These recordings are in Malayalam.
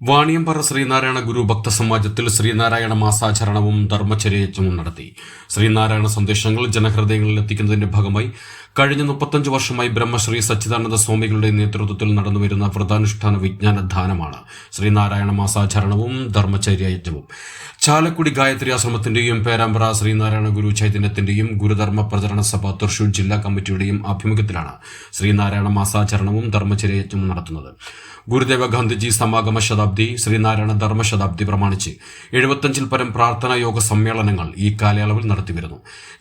വാണിയമ്പാറ ശ്രീനാരായണ ഗുരു ഭക്തസമാജത്തിൽ ശ്രീനാരായണ മാസാചരണവും ധർമ്മചര്യയജ്ഞവും നടത്തി. ശ്രീനാരായണ സന്ദേശങ്ങൾ ജനഹൃദയങ്ങളിൽ എത്തിക്കുന്നതിന്റെ ഭാഗമായി കഴിഞ്ഞ 35 വർഷമായി ബ്രഹ്മശ്രീ സച്ചിദാനന്ദ സ്വാമികളുടെ നേതൃത്വത്തിൽ നടന്നുവരുന്ന വ്രതാനുഷ്ഠാന വിജ്ഞാനദാനമാണ് ശ്രീനാരായണ മാസാചരണവും ധർമ്മചര്യയജ്ഞവും. ചാലക്കുടി ഗായത്രി ആശ്രമത്തിന്റെയും പേരാമ്പ്ര ശ്രീനാരായണ ഗുരു ചൈതന്യത്തിന്റെയും ഗുരുധർമ്മ പ്രചരണ സഭ തൃശൂർ ജില്ലാ കമ്മിറ്റിയുടെയും ആഭിമുഖ്യത്തിലാണ് ശ്രീനാരായണ മാസാചരണവും ധർമ്മചര്യയജ്ഞവും നടത്തുന്നത്. ഗുരുദേവ ഗാന്ധിജി സമാഗമ ശതാബ്ദി, ശ്രീനാരായണ ധർമ്മ ശതാബ്ദി പ്രമാണിച്ച് 75-ൽ പരം പ്രാർത്ഥനാ യോഗ സമ്മേളനങ്ങൾ ഈ കാലയളവിൽ നടത്തിവരുന്നു.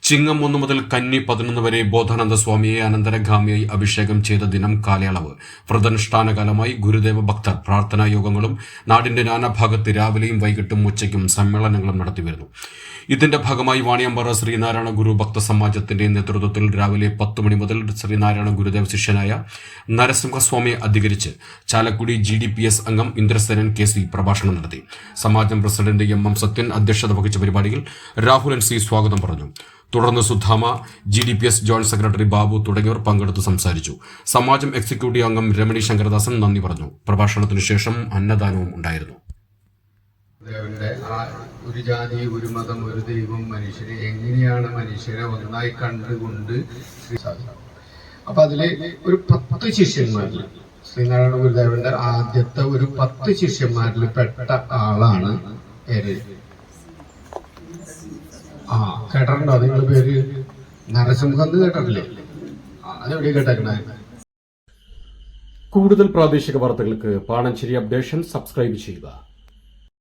ചിങ്ങം 1 മുതൽ കന്നി 11 വരെ ബോധാനന്ദ സ്വാമിയെ അനന്തരഗാമിയായി അഭിഷേകം ചെയ്ത ദിനം കാലയളവ്. വ്രതാനുഷ്ഠാനകാലമായി ഗുരുദേവ ഭക്തർ പ്രാർത്ഥനാ യോഗങ്ങളും നാടിന്റെ നാനാഭാഗത്ത് രാവിലെയും വൈകിട്ടും ഉച്ചയ്ക്കും സമ്മേളനങ്ങളും നടത്തിവരുന്നു. ഇതിന്റെ ഭാഗമായി വാണിയമ്പാറ ശ്രീനാരായണ ഗുരു ഭക്തസമാജത്തിന്റെ നേതൃത്വത്തിൽ രാവിലെ 10 മണി മുതൽ ശ്രീനാരായണ ഗുരുദേവ ശിഷ്യനായ നരസിംഹസ്വാമിയെ അധികരിച്ച് ചാലക്കുടി GDPS അംഗം ഇന്ദ്രസേനൻ KC പ്രഭാഷണം നടത്തി. സമാജം പ്രസിഡന്റ് MM സത്യൻ അധ്യക്ഷത വഹിച്ച പരിപാടിയിൽ രാഹുൽ NC സ്വാഗതം പറഞ്ഞു. തുടർന്ന് Sudhama, GDPS joint secretary Babu തുടങ്ങിയവർ പങ്കെടുത്ത് സംസാരിച്ചു. സമാജം എക്സിക്യൂട്ടീവ് അംഗം രമണി ശങ്കരദാസൻ നന്ദി പറഞ്ഞു. പ്രഭാഷണത്തിനു ശേഷം അന്നദാനവും ഉണ്ടായിരുന്നു. ഒരു ജാതി, ഒരു മതം, ഒരു ദൈവം, മനുഷ്യരെ എങ്ങനെയാണ് മനുഷ്യരെ ഒന്നായി കണ്ടുകൊണ്ട് അപ്പൊ അതില് ഒരു 10 ശിഷ്യന്മാരിൽ ശ്രീനാരായണ ഗുരുദേവന്റെ ആദ്യത്തെ ഒരു 10 ശിഷ്യന്മാരിൽ പെട്ട ആളാണ് പേര്. കേട്ടിട്ടുണ്ടോ നിങ്ങൾ? പേര് നരസിംഹം എന്ന് കേട്ടിട്ടില്ലേ? അതെവിടെ കേട്ടേക്കണേ? കൂടുതൽ പ്രാദേശിക വാർത്തകൾക്ക് പാണഞ്ചേരി അപ്ഡേഷൻ സബ്സ്ക്രൈബ് ചെയ്യുക.